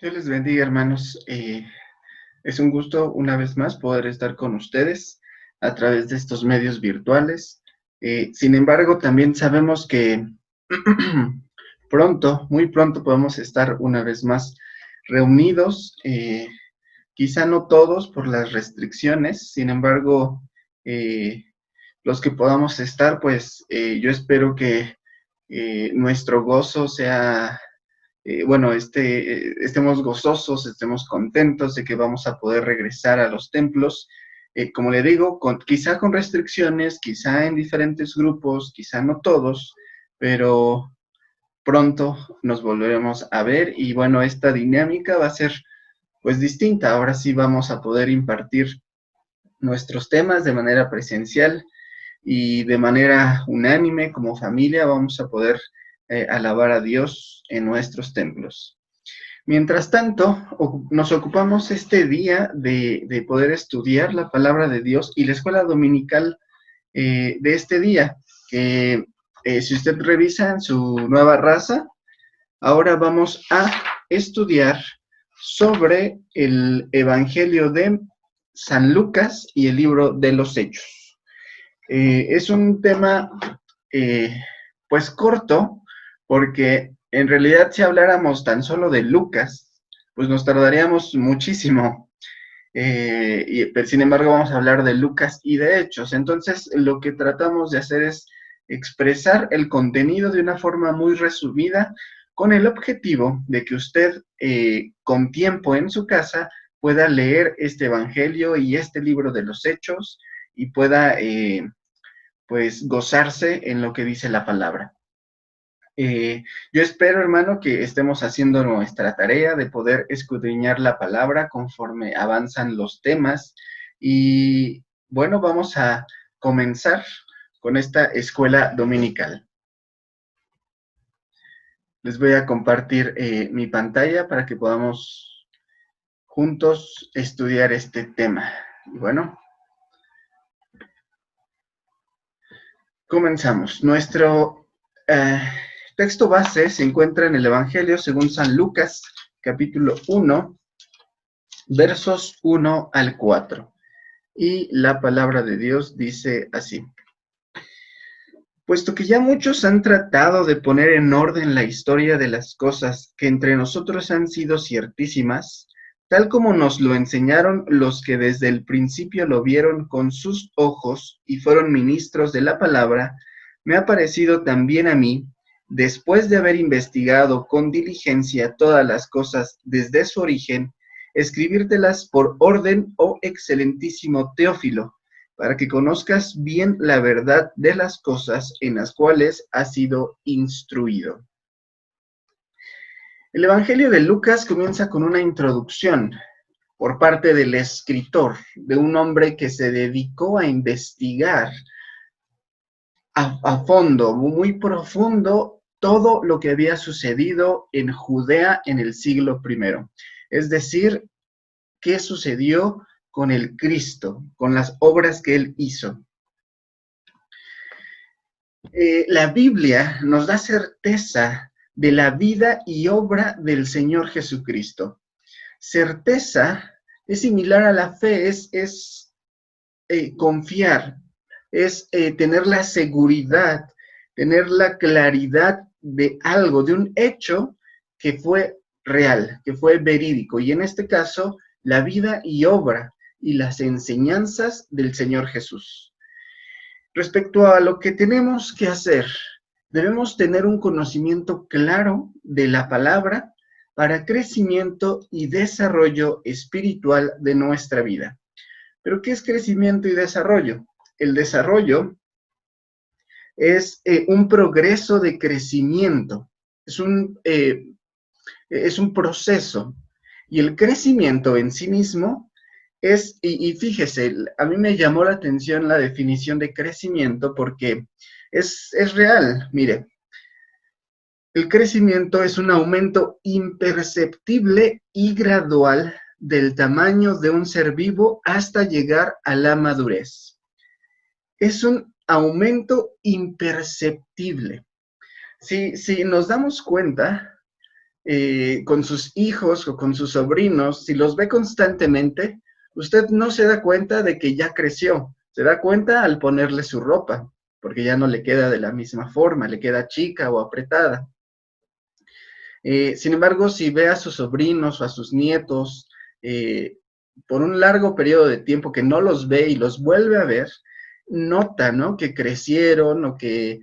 Dios les bendiga, hermanos. Es un gusto una vez más poder estar con ustedes a través de estos medios virtuales. Sin embargo, también sabemos que pronto, muy pronto podemos estar una vez más reunidos. Quizá no todos por las restricciones, sin embargo, eh, los que podamos estar, pues yo espero que nuestro gozo sea estemos gozosos, estemos contentos de que vamos a poder regresar a los templos. Como le digo, quizá con restricciones, quizá en diferentes grupos, quizá no todos, pero pronto nos volveremos a ver y bueno, esta dinámica va a ser pues distinta. Ahora sí vamos a poder impartir nuestros temas de manera presencial y de manera unánime como familia vamos a poder alabar a Dios en nuestros templos. Mientras tanto, nos ocupamos este día de poder estudiar la palabra de Dios y la escuela dominical de este día, que si usted revisa en su nueva raza, ahora vamos a estudiar sobre el Evangelio de San Lucas y el libro de los Hechos. Es un tema pues corto, porque en realidad si habláramos tan solo de Lucas, pues nos tardaríamos muchísimo. Pero sin embargo vamos a hablar de Lucas y de Hechos. Entonces lo que tratamos de hacer es expresar el contenido de una forma muy resumida con el objetivo de que usted con tiempo en su casa pueda leer este Evangelio y este libro de los Hechos y pueda pues gozarse en lo que dice la palabra. Yo espero, hermano, que estemos haciendo nuestra tarea de poder escudriñar la palabra conforme avanzan los temas. Y bueno, vamos a comenzar con esta escuela dominical. Les voy a compartir mi pantalla para que podamos juntos estudiar este tema. Y bueno, comenzamos. Nuestro texto base se encuentra en el Evangelio según San Lucas, capítulo 1, versos 1 al 4. Y la palabra de Dios dice así: puesto que ya muchos han tratado de poner en orden la historia de las cosas que entre nosotros han sido ciertísimas, tal como nos lo enseñaron los que desde el principio lo vieron con sus ojos y fueron ministros de la palabra, me ha parecido también a mí, después de haber investigado con diligencia todas las cosas desde su origen, escribírtelas por orden, oh excelentísimo Teófilo, para que conozcas bien la verdad de las cosas en las cuales has sido instruido. El Evangelio de Lucas comienza con una introducción por parte del escritor, de un hombre que se dedicó a investigar a fondo, muy profundo, todo lo que había sucedido en Judea en el siglo I. Es decir, qué sucedió con el Cristo, con las obras que él hizo. La Biblia nos da certeza de la vida y obra del Señor Jesucristo. Certeza es similar a la fe, es confiar, es tener la seguridad, tener la claridad de algo, de un hecho que fue real, que fue verídico. Y en este caso, la vida y obra y las enseñanzas del Señor Jesús. Respecto a lo que tenemos que hacer, debemos tener un conocimiento claro de la palabra para crecimiento y desarrollo espiritual de nuestra vida. ¿Pero qué es crecimiento y desarrollo? El desarrollo es un progreso de crecimiento, es un proceso. Y el crecimiento en sí mismo y fíjese, a mí me llamó la atención la definición de crecimiento porque es real. Mire, el crecimiento es un aumento imperceptible y gradual del tamaño de un ser vivo hasta llegar a la madurez. Es un aumento imperceptible. Si nos damos cuenta, con sus hijos o con sus sobrinos, si los ve constantemente, usted no se da cuenta de que ya creció, se da cuenta al ponerle su ropa, porque ya no le queda de la misma forma, le queda chica o apretada. Sin embargo, si ve a sus sobrinos o a sus nietos por un largo periodo de tiempo que no los ve y los vuelve a ver, nota, ¿no?, que crecieron o que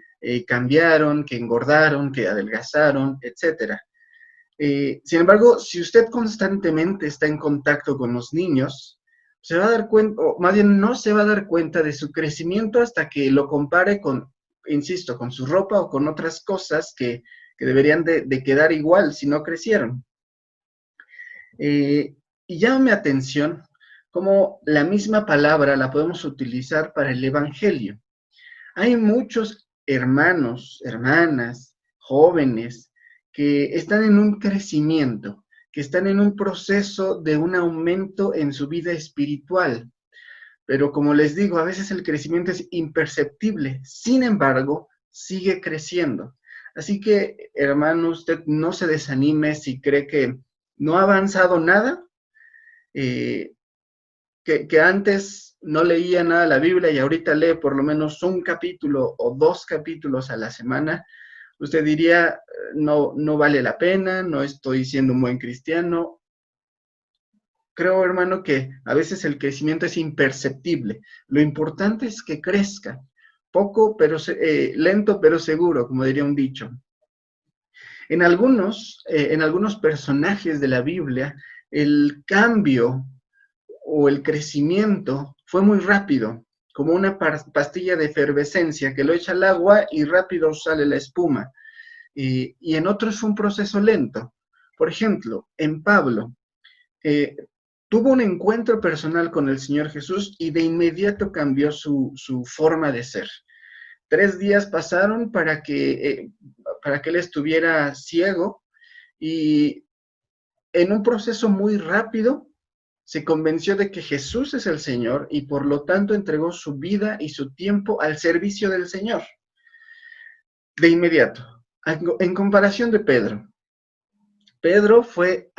cambiaron, que engordaron, que adelgazaron, etcétera. Sin embargo, si usted constantemente está en contacto con los niños, se va a dar cuenta, o más bien no se va a dar cuenta de su crecimiento hasta que lo compare con, insisto, con su ropa o con otras cosas que deberían de quedar igual si no crecieron. Y llama mi atención cómo la misma palabra la podemos utilizar para el Evangelio. Hay muchos hermanos, hermanas, jóvenes que están en un crecimiento, que están en un proceso de un aumento en su vida espiritual. Pero como les digo, a veces el crecimiento es imperceptible, sin embargo, sigue creciendo. Así que, hermano, usted no se desanime si cree que no ha avanzado nada, eh, que antes no leía nada de la Biblia y ahorita lee por lo menos un capítulo o 2 capítulos a la semana, usted diría, no, no vale la pena, no estoy siendo un buen cristiano. Creo, hermano, que a veces el crecimiento es imperceptible. Lo importante es que crezca, poco, pero lento, pero seguro, como diría un dicho. En algunos personajes de la Biblia, el cambio o el crecimiento fue muy rápido, como una pastilla de efervescencia que lo echa al agua y rápido sale la espuma. Y en otros fue un proceso lento. Por ejemplo, en Pablo, tuvo un encuentro personal con el Señor Jesús y de inmediato cambió su forma de ser. 3 días pasaron para que él estuviera ciego y en un proceso muy rápido se convenció de que Jesús es el Señor y por lo tanto entregó su vida y su tiempo al servicio del Señor. De inmediato, en comparación de Pedro. Pedro fue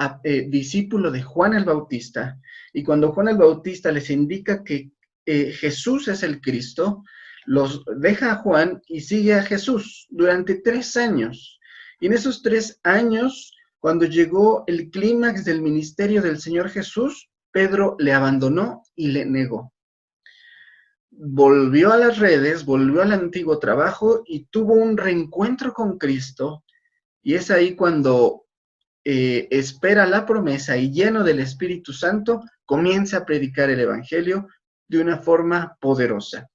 discípulo de Juan el Bautista y cuando Juan el Bautista les indica que Jesús es el Cristo, los deja a Juan y sigue a Jesús durante 3 años. Y en esos 3 años, cuando llegó el clímax del ministerio del Señor Jesús, Pedro le abandonó y le negó. Volvió a las redes, volvió al antiguo trabajo y tuvo un reencuentro con Cristo. Y es ahí cuando espera la promesa y lleno del Espíritu Santo, comienza a predicar el Evangelio de una forma poderosa.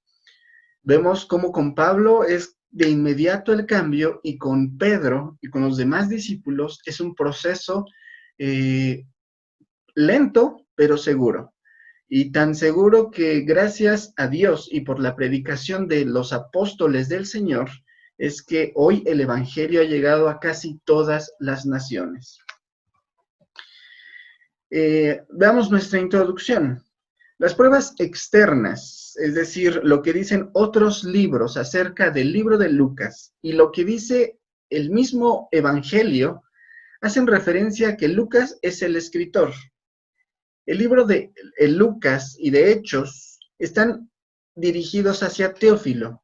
Vemos cómo con Pablo es de inmediato el cambio y con Pedro y con los demás discípulos es un proceso lento, pero seguro. Y tan seguro que gracias a Dios y por la predicación de los apóstoles del Señor, es que hoy el Evangelio ha llegado a casi todas las naciones. Veamos nuestra introducción. Las pruebas externas, es decir, lo que dicen otros libros acerca del libro de Lucas y lo que dice el mismo Evangelio, hacen referencia a que Lucas es el escritor. El libro de Lucas y de Hechos están dirigidos hacia Teófilo.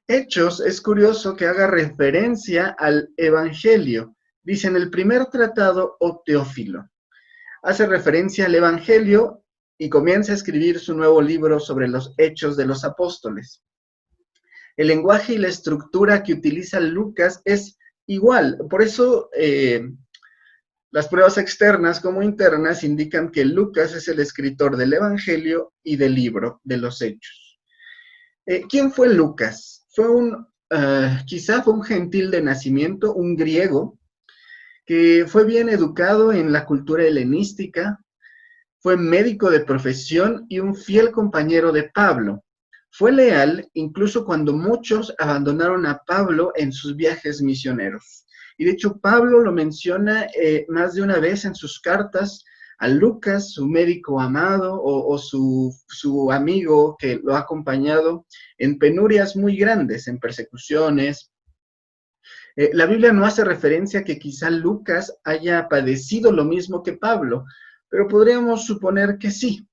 Hechos es curioso que haga referencia al Evangelio. Dicen el primer tratado o Teófilo. Hace referencia al Evangelio y comienza a escribir su nuevo libro sobre los hechos de los apóstoles. El lenguaje y la estructura que utiliza Lucas es igual. Por eso las pruebas externas como internas indican que Lucas es el escritor del Evangelio y del libro de los hechos. ¿Quién fue Lucas? Quizá fue un gentil de nacimiento, un griego, que fue bien educado en la cultura helenística, fue médico de profesión y un fiel compañero de Pablo. Fue leal incluso cuando muchos abandonaron a Pablo en sus viajes misioneros. Y de hecho Pablo lo menciona más de una vez en sus cartas a Lucas, su médico amado o su amigo que lo ha acompañado en penurias muy grandes, en persecuciones, La Biblia no hace referencia a que quizá Lucas haya padecido lo mismo que Pablo, pero podríamos suponer que sí,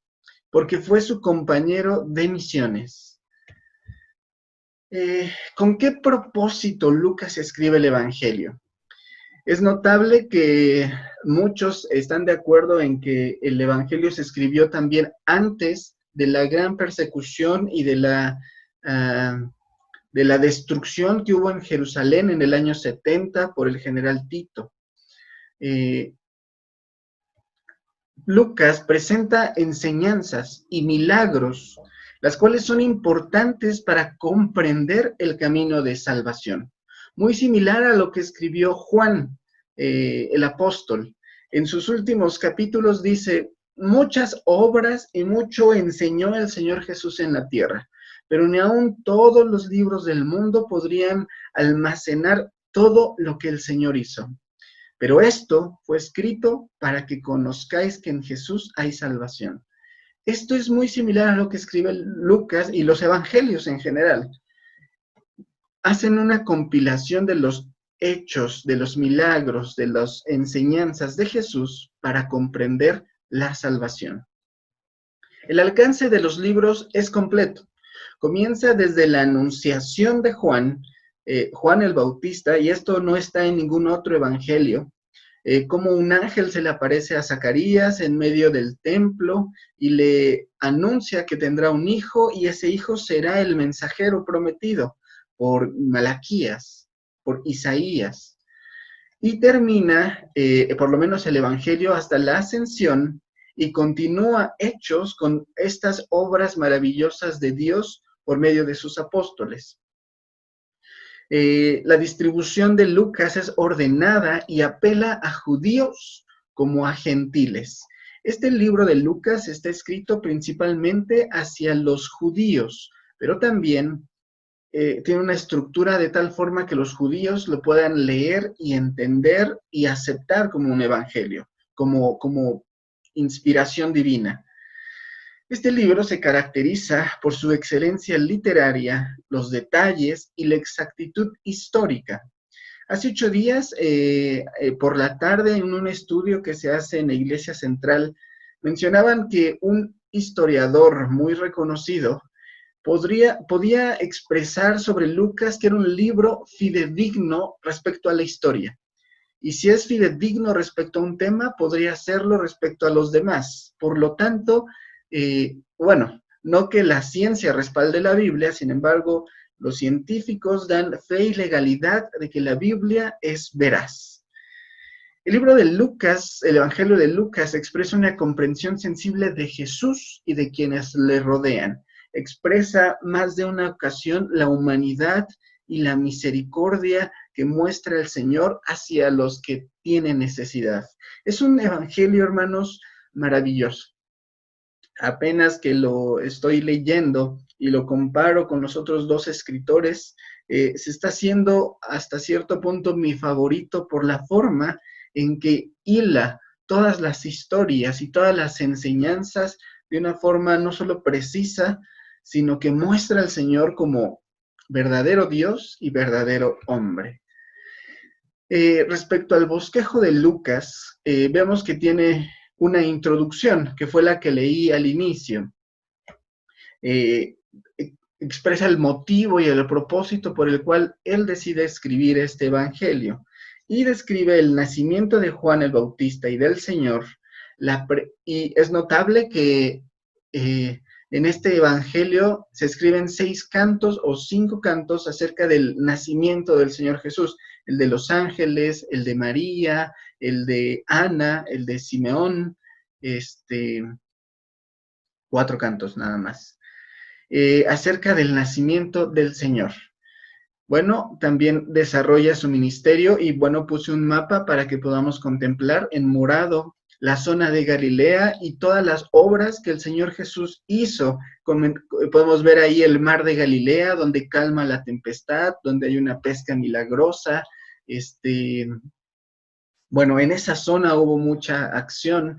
porque fue su compañero de misiones. ¿Con qué propósito Lucas escribe el Evangelio? Es notable que muchos están de acuerdo en que el Evangelio se escribió también antes de la gran persecución y de la destrucción que hubo en Jerusalén en el año 70 por el general Tito. Lucas presenta enseñanzas y milagros, las cuales son importantes para comprender el camino de salvación. Muy similar a lo que escribió Juan, el apóstol. En sus últimos capítulos dice, muchas obras y mucho enseñó el Señor Jesús en la tierra, pero ni aun todos los libros del mundo podrían almacenar todo lo que el Señor hizo. Pero esto fue escrito para que conozcáis que en Jesús hay salvación. Esto es muy similar a lo que escribe Lucas y los evangelios en general. Hacen una compilación de los hechos, de los milagros, de las enseñanzas de Jesús para comprender la salvación. El alcance de los libros es completo. Comienza desde la anunciación de Juan, Juan el Bautista, y esto no está en ningún otro evangelio, como un ángel se le aparece a Zacarías en medio del templo y le anuncia que tendrá un hijo y ese hijo será el mensajero prometido por Malaquías, por Isaías. Y termina, por lo menos el Evangelio, hasta la ascensión y continúa Hechos con estas obras maravillosas de Dios por medio de sus apóstoles. La distribución de Lucas es ordenada y apela a judíos como a gentiles. Este libro de Lucas está escrito principalmente hacia los judíos, pero también tiene una estructura de tal forma que los judíos lo puedan leer y entender y aceptar como un evangelio, como inspiración divina. Este libro se caracteriza por su excelencia literaria, los detalles y la exactitud histórica. Hace 8 días, por la tarde, en un estudio que se hace en la Iglesia Central, mencionaban que un historiador muy reconocido podía expresar sobre Lucas que era un libro fidedigno respecto a la historia. Y si es fidedigno respecto a un tema, podría serlo respecto a los demás. Por lo tanto, no que la ciencia respalde la Biblia, sin embargo, los científicos dan fe y legalidad de que la Biblia es veraz. El libro de Lucas, el Evangelio de Lucas, expresa una comprensión sensible de Jesús y de quienes le rodean. Expresa más de una ocasión la humanidad y la misericordia que muestra el Señor hacia los que tienen necesidad. Es un evangelio, hermanos, maravilloso. Apenas que lo estoy leyendo y lo comparo con los otros dos escritores, se está haciendo hasta cierto punto mi favorito por la forma en que hila todas las historias y todas las enseñanzas de una forma no solo precisa, sino que muestra al Señor como verdadero Dios y verdadero hombre. Respecto al bosquejo de Lucas, vemos que tiene una introducción, que fue la que leí al inicio. Expresa el motivo y el propósito por el cual él decide escribir este evangelio. Y describe el nacimiento de Juan el Bautista y del Señor. Y es notable que en este evangelio se escriben 6 cantos o 5 cantos acerca del nacimiento del Señor Jesús. El de los ángeles, el de María, el de Ana, el de Simeón, 4 cantos nada más, acerca del nacimiento del Señor. Bueno, también desarrolla su ministerio y bueno, puse un mapa para que podamos contemplar en morado la zona de Galilea y todas las obras que el Señor Jesús hizo. Podemos ver ahí el mar de Galilea, donde calma la tempestad, donde hay una pesca milagrosa. Bueno, en esa zona hubo mucha acción.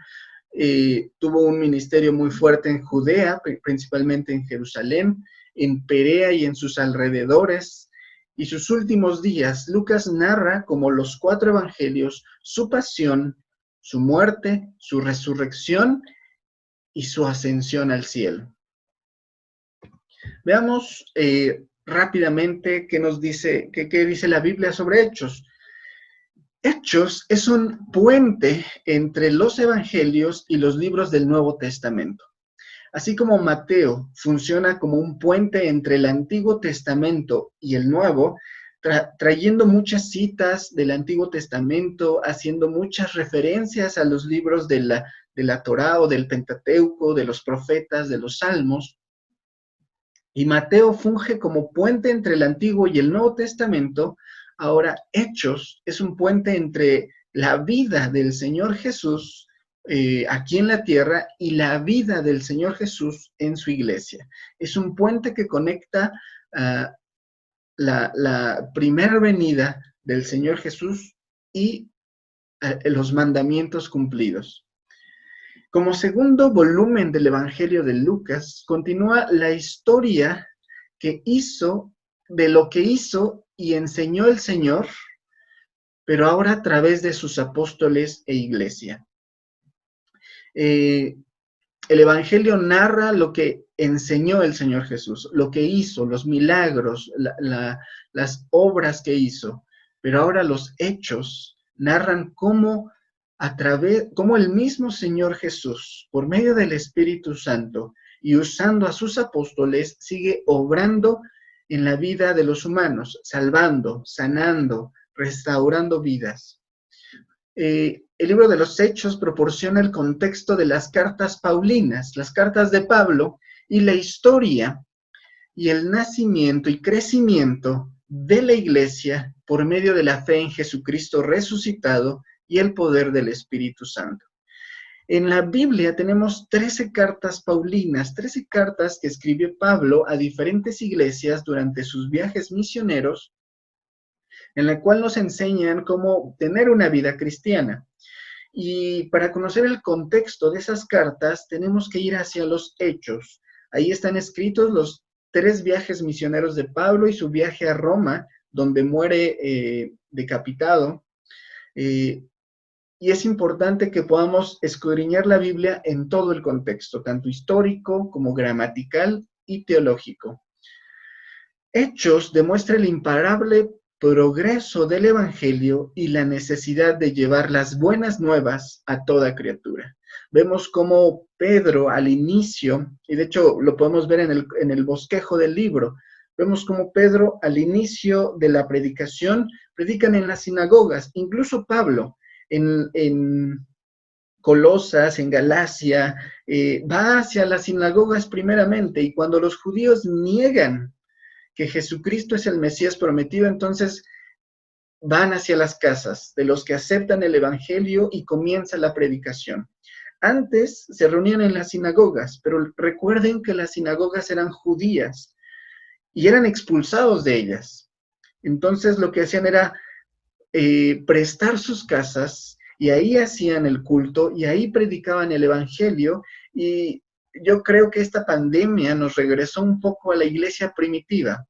Tuvo un ministerio muy fuerte en Judea, principalmente en Jerusalén, en Perea y en sus alrededores. y sus últimos días, Lucas narra, como los 4 evangelios, su pasión, su muerte, su resurrección y su ascensión al cielo. Veamos rápidamente qué nos dice, qué dice la Biblia sobre Hechos. Hechos es un puente entre los evangelios y los libros del Nuevo Testamento. Así como Mateo funciona como un puente entre el Antiguo Testamento y el Nuevo, trayendo muchas citas del Antiguo Testamento, haciendo muchas referencias a los libros de la Torá o del Pentateuco, de los profetas, de los Salmos. Y Mateo funge como puente entre el Antiguo y el Nuevo Testamento. Ahora, Hechos es un puente entre la vida del Señor Jesús aquí en la tierra y la vida del Señor Jesús en su iglesia. Es un puente que conecta la primera venida del Señor Jesús y los mandamientos cumplidos. Como segundo volumen del Evangelio de Lucas, continúa la historia que hizo, de lo que hizo y enseñó el Señor, pero ahora a través de sus apóstoles e iglesia. El Evangelio narra lo que enseñó el Señor Jesús, lo que hizo, los milagros, las obras que hizo, pero ahora los hechos narran cómo el mismo Señor Jesús, por medio del Espíritu Santo y usando a sus apóstoles, sigue obrando en la vida de los humanos, salvando, sanando, restaurando vidas. El libro de los Hechos proporciona el contexto de las cartas paulinas, las cartas de Pablo, y la historia y el nacimiento y crecimiento de la iglesia por medio de la fe en Jesucristo resucitado y el poder del Espíritu Santo. En la Biblia tenemos 13 cartas paulinas, 13 cartas que escribió Pablo a diferentes iglesias durante sus viajes misioneros, en la cual nos enseñan cómo tener una vida cristiana. Y para conocer el contexto de esas cartas, tenemos que ir hacia los Hechos. Ahí están escritos los 3 viajes misioneros de Pablo y su viaje a Roma, donde muere decapitado. Y es importante que podamos escudriñar la Biblia en todo el contexto, tanto histórico como gramatical y teológico. Hechos demuestra el imparable progreso del Evangelio y la necesidad de llevar las buenas nuevas a toda criatura. Vemos cómo Pedro al inicio, y de hecho lo podemos ver en el bosquejo del libro, vemos cómo Pedro al inicio de la predicación predican en las sinagogas, incluso Pablo en Colosas, en Galacia, va hacia las sinagogas primeramente, y cuando los judíos niegan que Jesucristo es el Mesías prometido, entonces van hacia las casas de los que aceptan el Evangelio y comienza la predicación. Antes se reunían en las sinagogas, pero recuerden que las sinagogas eran judías y eran expulsados de ellas. Entonces lo que hacían era prestar sus casas y ahí hacían el culto y ahí predicaban el Evangelio, y yo creo que esta pandemia nos regresó un poco a la iglesia primitiva,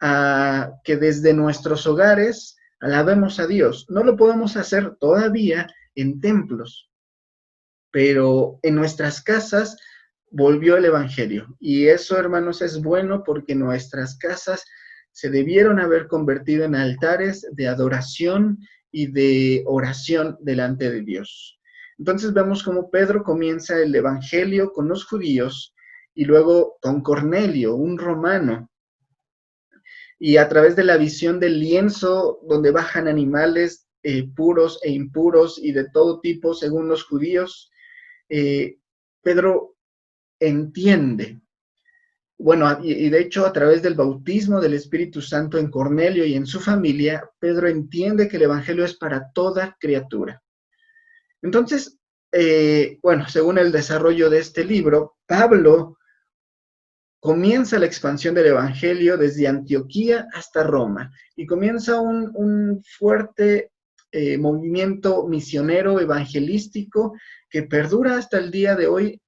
a que desde nuestros hogares alabemos a Dios. No lo podemos hacer todavía en templos, pero en nuestras casas volvió el Evangelio. Y eso, hermanos, es bueno porque nuestras casas se debieron haber convertido en altares de adoración y de oración delante de Dios. Entonces vemos cómo Pedro comienza el Evangelio con los judíos y luego con Cornelio, un romano, y a través de la visión del lienzo donde bajan animales puros e impuros y de todo tipo según los judíos, Pedro entiende. Bueno, y de hecho a través del bautismo del Espíritu Santo en Cornelio y en su familia, Pedro entiende que el Evangelio es para toda criatura. Entonces, bueno, según el desarrollo de este libro, Pablo comienza la expansión del Evangelio desde Antioquía hasta Roma y comienza un fuerte movimiento misionero evangelístico que perdura hasta el día de hoy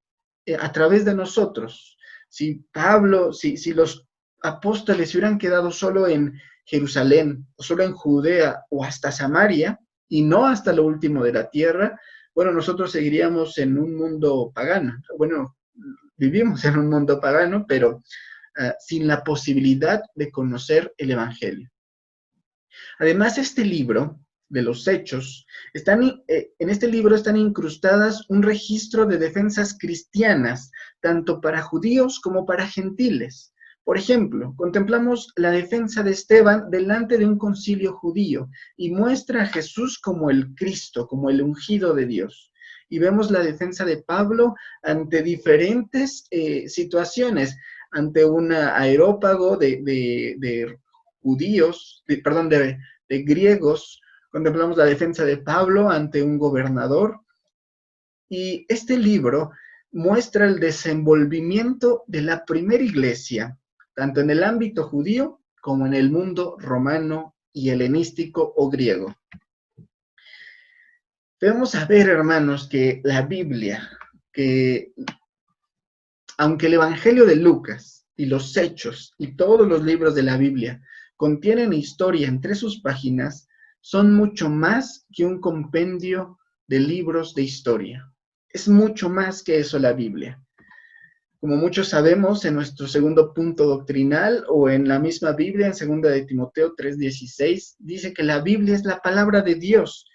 a través de nosotros. Si Pablo, si los apóstoles se hubieran quedado solo en Jerusalén, o solo en Judea, o hasta Samaria, y no hasta lo último de la tierra, bueno, nosotros seguiríamos en un mundo pagano. Bueno, vivimos en un mundo pagano, pero sin la posibilidad de conocer el Evangelio. Además, este libro de los Hechos, en este libro están incrustadas un registro de defensas cristianas, tanto para judíos como para gentiles. Por ejemplo, contemplamos la defensa de Esteban delante de un concilio judío y muestra a Jesús como el Cristo, como el ungido de Dios. Y vemos la defensa de Pablo ante diferentes situaciones, ante un aerópago de judíos, de griegos. Contemplamos la defensa de Pablo ante un gobernador. Y este libro muestra el desenvolvimiento de la primera iglesia, tanto en el ámbito judío como en el mundo romano y helenístico o griego. Debemos saber, hermanos, que la Biblia, que aunque el Evangelio de Lucas y los Hechos y todos los libros de la Biblia contienen historia entre sus páginas, son mucho más que un compendio de libros de historia. Es mucho más que eso la Biblia. Como muchos sabemos, en nuestro segundo punto doctrinal o en la misma Biblia, en 2 de Timoteo 3:16, dice que la Biblia es la palabra de Dios,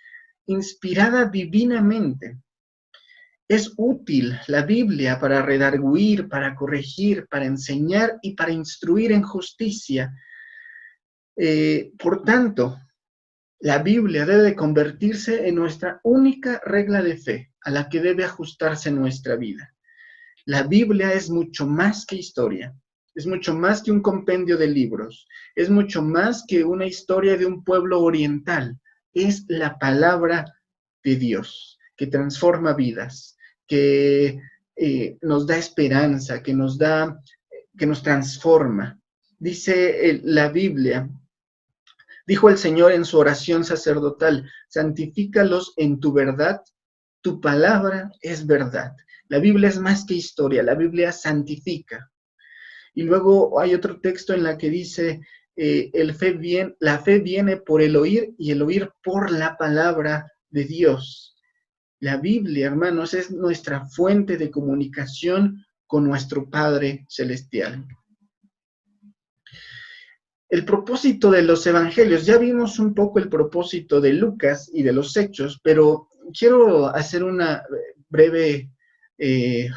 inspirada divinamente. Es útil la Biblia para redarguir, para corregir, para enseñar y para instruir en justicia. Por tanto, la Biblia debe convertirse en nuestra única regla de fe, a la que debe ajustarse nuestra vida. La Biblia es mucho más que historia, es mucho más que un compendio de libros, es mucho más que una historia de un pueblo oriental. Es la palabra de Dios que transforma vidas, que nos da esperanza, que nos transforma. Dice la Biblia, dijo el Señor en su oración sacerdotal, santifícalos en tu verdad, tu palabra es verdad. La Biblia es más que historia, la Biblia santifica. Y luego hay otro texto en la que dice, la fe viene por el oír y el oír por la palabra de Dios. La Biblia, hermanos, es nuestra fuente de comunicación con nuestro Padre Celestial. El propósito de los evangelios, ya vimos un poco el propósito de Lucas y de los Hechos, pero quiero hacer una breve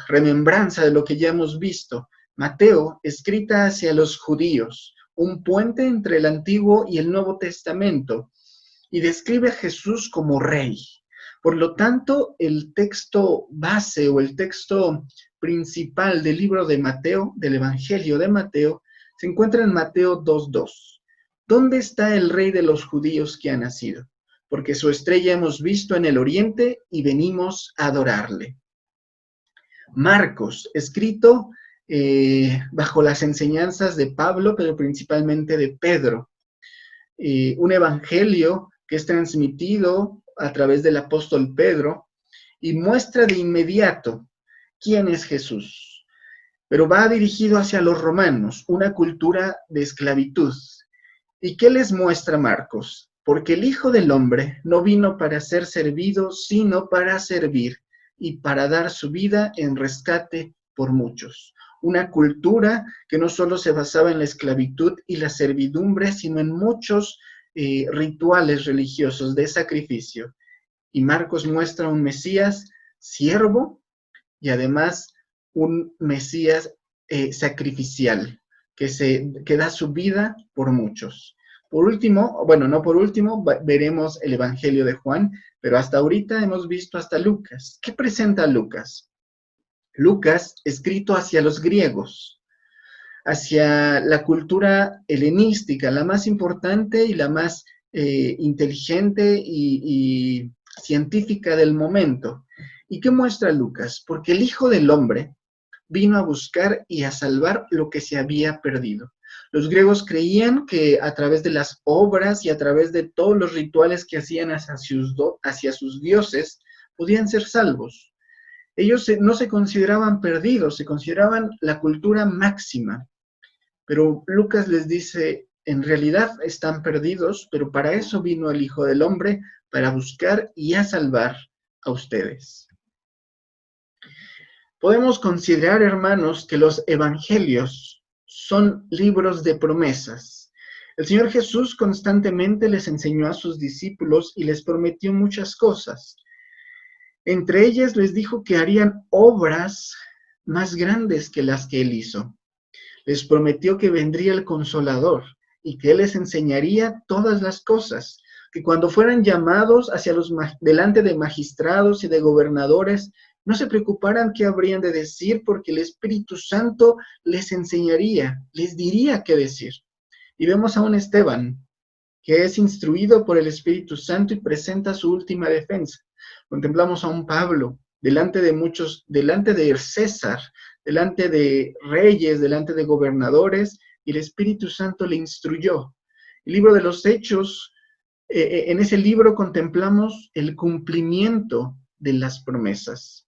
remembranza de lo que ya hemos visto. Mateo, escrita hacia los judíos, un puente entre el Antiguo y el Nuevo Testamento, y describe a Jesús como rey. Por lo tanto, el texto base o el texto principal del libro de Mateo, del Evangelio de Mateo, se encuentra en Mateo 2:2. ¿Dónde está el rey de los judíos que ha nacido? Porque su estrella hemos visto en el oriente y venimos a adorarle. Marcos, escrito bajo las enseñanzas de Pablo, pero principalmente de Pedro. Un evangelio que es transmitido a través del apóstol Pedro y muestra de inmediato quién es Jesús. Pero va dirigido hacia los romanos, una cultura de esclavitud. ¿Y qué les muestra Marcos? Porque el Hijo del Hombre no vino para ser servido, sino para servir y para dar su vida en rescate por muchos. Una cultura que no solo se basaba en la esclavitud y la servidumbre, sino en muchos rituales religiosos de sacrificio. Y Marcos muestra un Mesías siervo y además un Mesías sacrificial, que da su vida por muchos. Por último, bueno, no por último, veremos el Evangelio de Juan, pero hasta ahorita hemos visto hasta Lucas. ¿Qué presenta Lucas? Lucas, escrito hacia los griegos, hacia la cultura helenística, la más importante y la más inteligente y científica del momento. ¿Y qué muestra Lucas? Porque el Hijo del Hombre vino a buscar y a salvar lo que se había perdido. Los griegos creían que a través de las obras y a través de todos los rituales que hacían hacia sus dioses, podían ser salvos. Ellos no se consideraban perdidos, se consideraban la cultura máxima. Pero Lucas les dice, en realidad están perdidos, pero para eso vino el Hijo del Hombre, para buscar y a salvar a ustedes. Podemos considerar, hermanos, que los evangelios son libros de promesas. El Señor Jesús constantemente les enseñó a sus discípulos y les prometió muchas cosas. Entre ellas les dijo que harían obras más grandes que las que Él hizo. Les prometió que vendría el Consolador y que Él les enseñaría todas las cosas, que cuando fueran llamados delante de magistrados y de gobernadores, no se preocuparan qué habrían de decir, porque el Espíritu Santo les enseñaría, les diría qué decir. Y vemos a un Esteban que es instruido por el Espíritu Santo y presenta su última defensa. Contemplamos a un Pablo delante de muchos, delante de César, delante de reyes, delante de gobernadores, y el Espíritu Santo le instruyó. El libro de los Hechos, en ese libro contemplamos el cumplimiento de las promesas.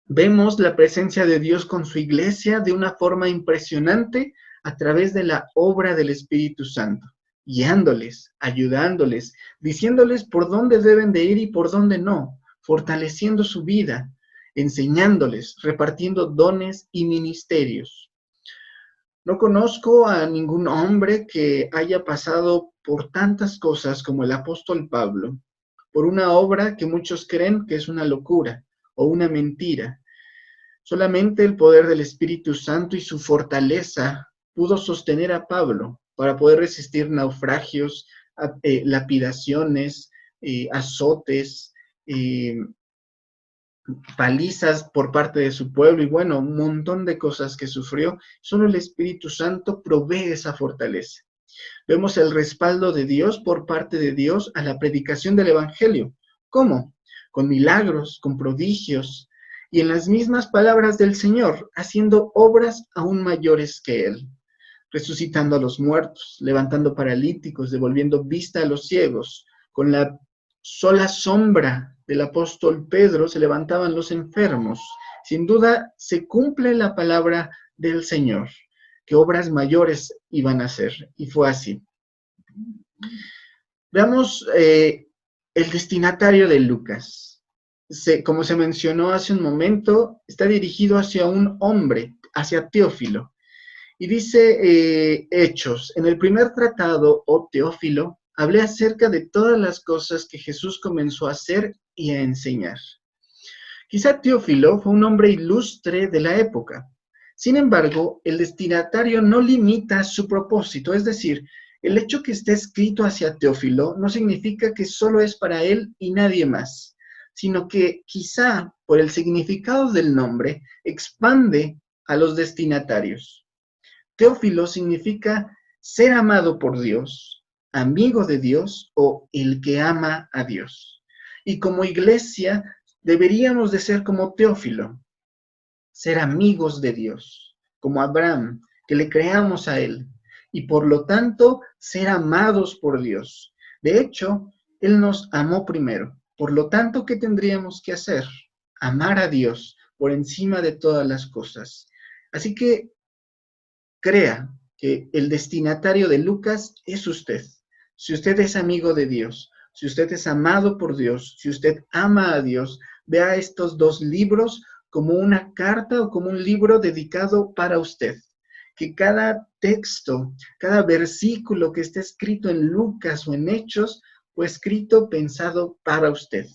Vemos la presencia de Dios con su iglesia de una forma impresionante a través de la obra del Espíritu Santo, guiándoles, ayudándoles, diciéndoles por dónde deben de ir y por dónde no, fortaleciendo su vida, enseñándoles, repartiendo dones y ministerios. No conozco a ningún hombre que haya pasado por tantas cosas como el apóstol Pablo, por una obra que muchos creen que es una locura o una mentira. Solamente el poder del Espíritu Santo y su fortaleza pudo sostener a Pablo para poder resistir naufragios, lapidaciones, azotes, palizas por parte de su pueblo y bueno, un montón de cosas que sufrió. Solo el Espíritu Santo provee esa fortaleza. Vemos el respaldo de Dios por parte de Dios a la predicación del Evangelio. ¿Cómo? Con milagros, con prodigios y en las mismas palabras del Señor, haciendo obras aún mayores que Él, resucitando a los muertos, levantando paralíticos, devolviendo vista a los ciegos. Con la sola sombra del apóstol Pedro se levantaban los enfermos. Sin duda se cumple la palabra del Señor, que obras mayores iban a hacer, y fue así. Veamos el destinatario de Lucas. Como se mencionó hace un momento, está dirigido hacia un hombre, hacia Teófilo. Y dice Hechos, en el primer tratado, oh Teófilo, hablé acerca de todas las cosas que Jesús comenzó a hacer y a enseñar. Quizá Teófilo fue un hombre ilustre de la época. Sin embargo, el destinatario no limita su propósito, es decir, el hecho que esté escrito hacia Teófilo no significa que solo es para él y nadie más, sino que quizá por el significado del nombre expande a los destinatarios. Teófilo significa ser amado por Dios, amigo de Dios o el que ama a Dios. Y como iglesia deberíamos de ser como Teófilo, ser amigos de Dios, como Abraham, que le creamos a Él, y por lo tanto ser amados por Dios. De hecho, Él nos amó primero. Por lo tanto, ¿qué tendríamos que hacer? Amar a Dios por encima de todas las cosas. Así que crea que el destinatario de Lucas es usted. Si usted es amigo de Dios, si usted es amado por Dios, si usted ama a Dios, vea estos dos libros como una carta o como un libro dedicado para usted. Que cada texto, cada versículo que esté escrito en Lucas o en Hechos, fue escrito, pensado para usted.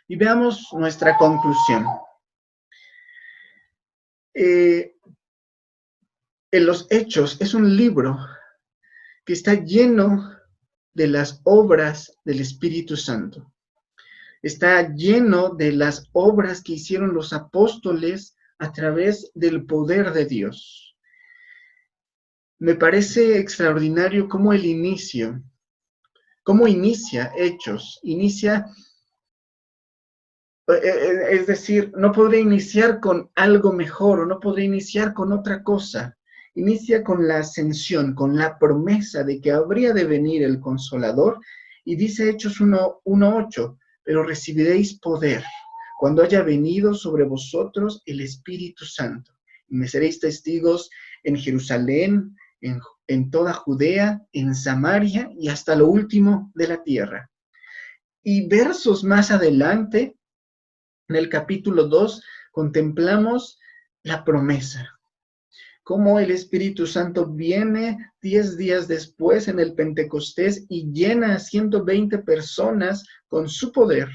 Y veamos nuestra conclusión. En los Hechos es un libro que está lleno de las obras del Espíritu Santo. Está lleno de las obras que hicieron los apóstoles a través del poder de Dios. Me parece extraordinario cómo inicia Hechos, es decir, no podría iniciar con algo mejor o no podría iniciar con otra cosa. Inicia con la ascensión, con la promesa de que habría de venir el Consolador, y dice Hechos 1:8, pero recibiréis poder cuando haya venido sobre vosotros el Espíritu Santo, Me seréis testigos en Jerusalén, en toda Judea, en Samaria y hasta lo último de la tierra. Y versos más adelante, en el capítulo 2, contemplamos la promesa. Cómo el Espíritu Santo viene 10 días después en el Pentecostés y llena a 120 personas con su poder.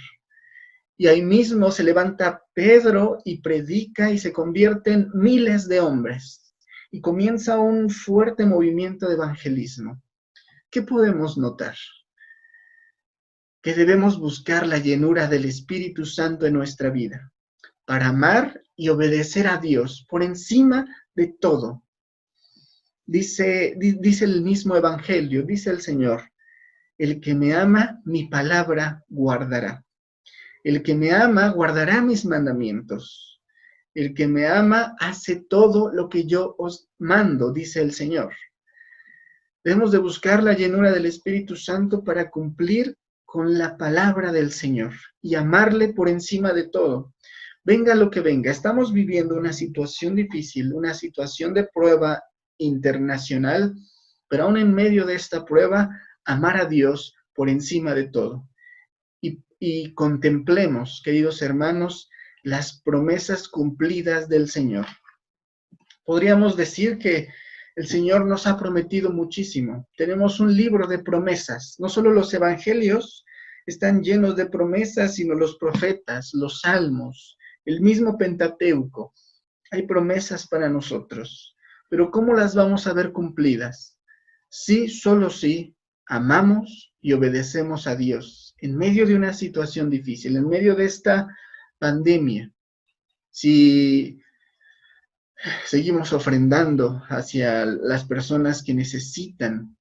Y ahí mismo se levanta Pedro y predica y se convierten miles de hombres. Y comienza un fuerte movimiento de evangelismo. ¿Qué podemos notar? Que debemos buscar la llenura del Espíritu Santo en nuestra vida para amar y obedecer a Dios por encima de todo. Dice el mismo Evangelio, dice el Señor, el que me ama, mi palabra guardará. El que me ama, guardará mis mandamientos. El que me ama, hace todo lo que yo os mando, dice el Señor. Debemos de buscar la llenura del Espíritu Santo para cumplir con la palabra del Señor y amarle por encima de todo. Venga lo que venga, estamos viviendo una situación difícil, una situación de prueba internacional, pero aún en medio de esta prueba, amar a Dios por encima de todo. Y contemplemos, queridos hermanos, las promesas cumplidas del Señor. Podríamos decir que el Señor nos ha prometido muchísimo. Tenemos un libro de promesas. No solo los evangelios están llenos de promesas, sino los profetas, los salmos, el mismo Pentateuco. Hay promesas para nosotros. Pero ¿cómo las vamos a ver cumplidas? Sí, solo sí, amamos y obedecemos a Dios en medio de una situación difícil, en medio de esta pandemia. Si seguimos ofrendando hacia las personas que necesitan,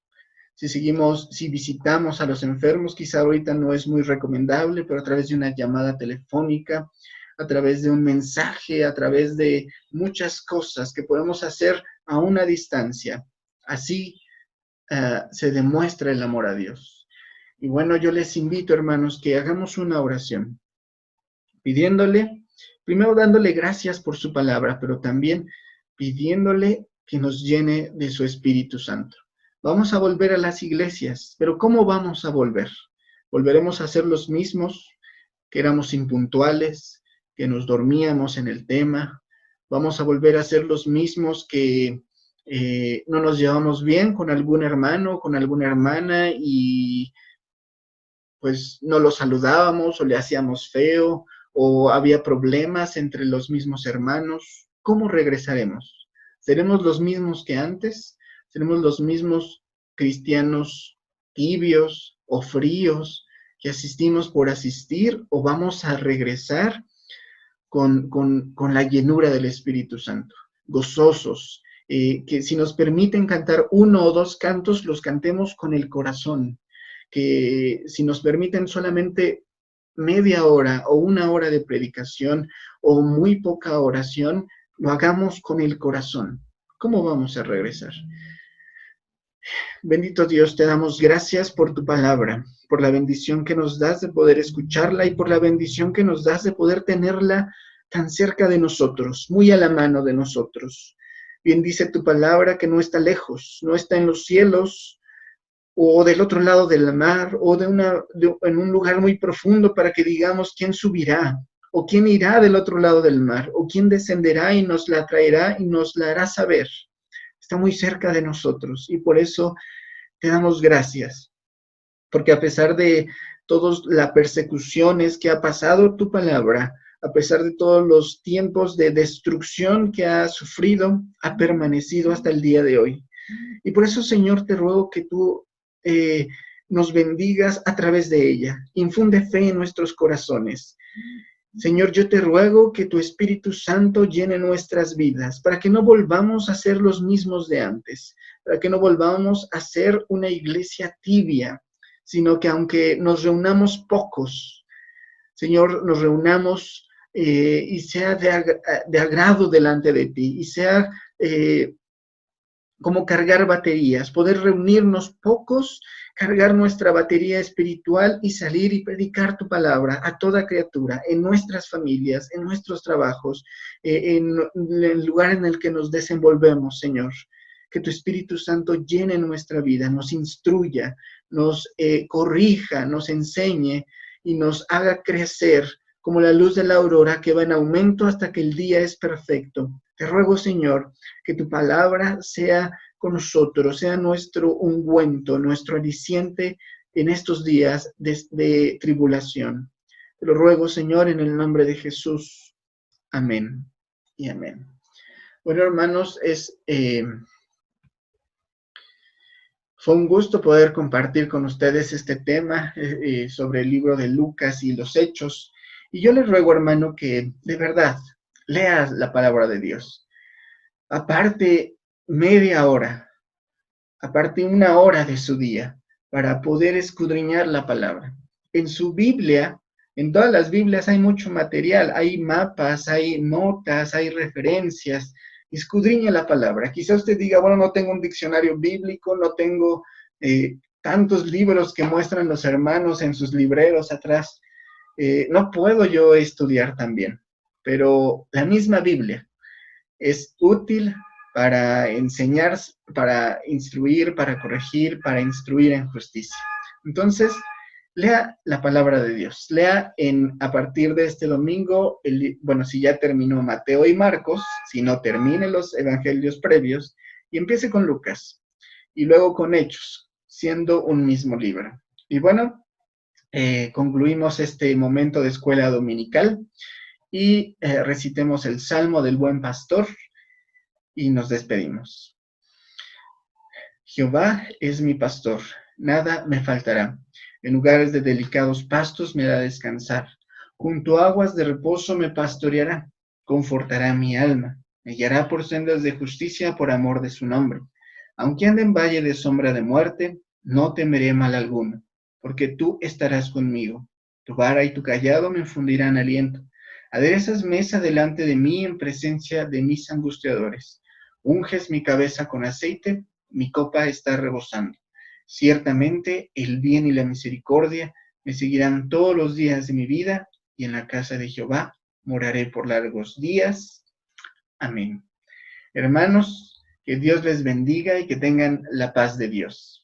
si visitamos a los enfermos, quizá ahorita no es muy recomendable, pero a través de una llamada telefónica, a través de un mensaje, a través de muchas cosas que podemos hacer a una distancia. Así se demuestra el amor a Dios. Y bueno, yo les invito, hermanos, que hagamos una oración, pidiéndole, primero dándole gracias por su palabra, pero también pidiéndole que nos llene de su Espíritu Santo. Vamos a volver a las iglesias, pero ¿cómo vamos a volver? ¿Volveremos a ser los mismos, que éramos impuntuales, que nos dormíamos en el tema? ¿Vamos a volver a ser los mismos que no nos llevamos bien con algún hermano, con alguna hermana y pues no lo saludábamos o le hacíamos feo o había problemas entre los mismos hermanos? ¿Cómo regresaremos? ¿Seremos los mismos que antes? ¿Seremos los mismos cristianos tibios o fríos que asistimos por asistir o vamos a regresar con la llenura del Espíritu Santo, gozosos, que si nos permiten cantar uno o dos cantos, los cantemos con el corazón, que si nos permiten solamente media hora o una hora de predicación o muy poca oración, lo hagamos con el corazón. ¿Cómo vamos a regresar? Bendito Dios, te damos gracias por tu palabra, por la bendición que nos das de poder escucharla y por la bendición que nos das de poder tenerla tan cerca de nosotros, muy a la mano de nosotros. Bien dice tu palabra que no está lejos, no está en los cielos o del otro lado del mar o en un lugar muy profundo para que digamos quién subirá o quién irá del otro lado del mar o quién descenderá y nos la traerá y nos la hará saber. Está muy cerca de nosotros y por eso te damos gracias, porque a pesar de todas las persecuciones que ha pasado tu palabra, a pesar de todos los tiempos de destrucción que ha sufrido, ha permanecido hasta el día de hoy. Y por eso, Señor, te ruego que tú nos bendigas a través de ella. Infunde fe en nuestros corazones. Señor, yo te ruego que tu Espíritu Santo llene nuestras vidas para que no volvamos a ser los mismos de antes, para que no volvamos a ser una iglesia tibia, sino que aunque nos reunamos pocos, Señor, nos reunamos y sea de agrado delante de ti y sea como cargar baterías, poder reunirnos pocos cargar nuestra batería espiritual y salir y predicar tu palabra a toda criatura, en nuestras familias, en nuestros trabajos, en el lugar en el que nos desenvolvemos, Señor. Que tu Espíritu Santo llene nuestra vida, nos instruya, nos corrija, nos enseñe y nos haga crecer como la luz de la aurora que va en aumento hasta que el día es perfecto. Te ruego, Señor, que tu palabra sea con nosotros, sea nuestro ungüento, nuestro aliciente en estos días de tribulación. Te lo ruego, Señor, en el nombre de Jesús. Amén y amén. Bueno, hermanos, fue un gusto poder compartir con ustedes este tema sobre el libro de Lucas y los Hechos. Y yo les ruego, hermano, que de verdad leas la palabra de Dios. Aparte media hora, aparte una hora de su día, para poder escudriñar la palabra. En su Biblia, en todas las Biblias hay mucho material, hay mapas, hay notas, hay referencias. Escudriña la palabra. Quizá usted diga, bueno, no tengo un diccionario bíblico, no tengo tantos libros que muestran los hermanos en sus libreros atrás. No puedo yo estudiar también, pero la misma Biblia es útil para enseñar, para instruir, para corregir, para instruir en justicia. Entonces, lea la palabra de Dios. Lea a partir de este domingo, bueno, si ya terminó Mateo y Marcos, si no termine los evangelios previos, y empiece con Lucas, y luego con Hechos, siendo un mismo libro. Y bueno, concluimos este momento de escuela dominical y recitemos el Salmo del Buen Pastor y nos despedimos. Jehová es mi pastor, nada me faltará. En lugares de delicados pastos me hará descansar. Junto a aguas de reposo me pastoreará, confortará mi alma. Me guiará por sendas de justicia por amor de su nombre. Aunque ande en valle de sombra de muerte, no temeré mal alguno, porque tú estarás conmigo. Tu vara y tu cayado me infundirán aliento. Aderezas mesa delante de mí en presencia de mis angustiadores. Unges mi cabeza con aceite, mi copa está rebosando. Ciertamente el bien y la misericordia me seguirán todos los días de mi vida, y en la casa de Jehová moraré por largos días. Amén. Hermanos, que Dios les bendiga y que tengan la paz de Dios.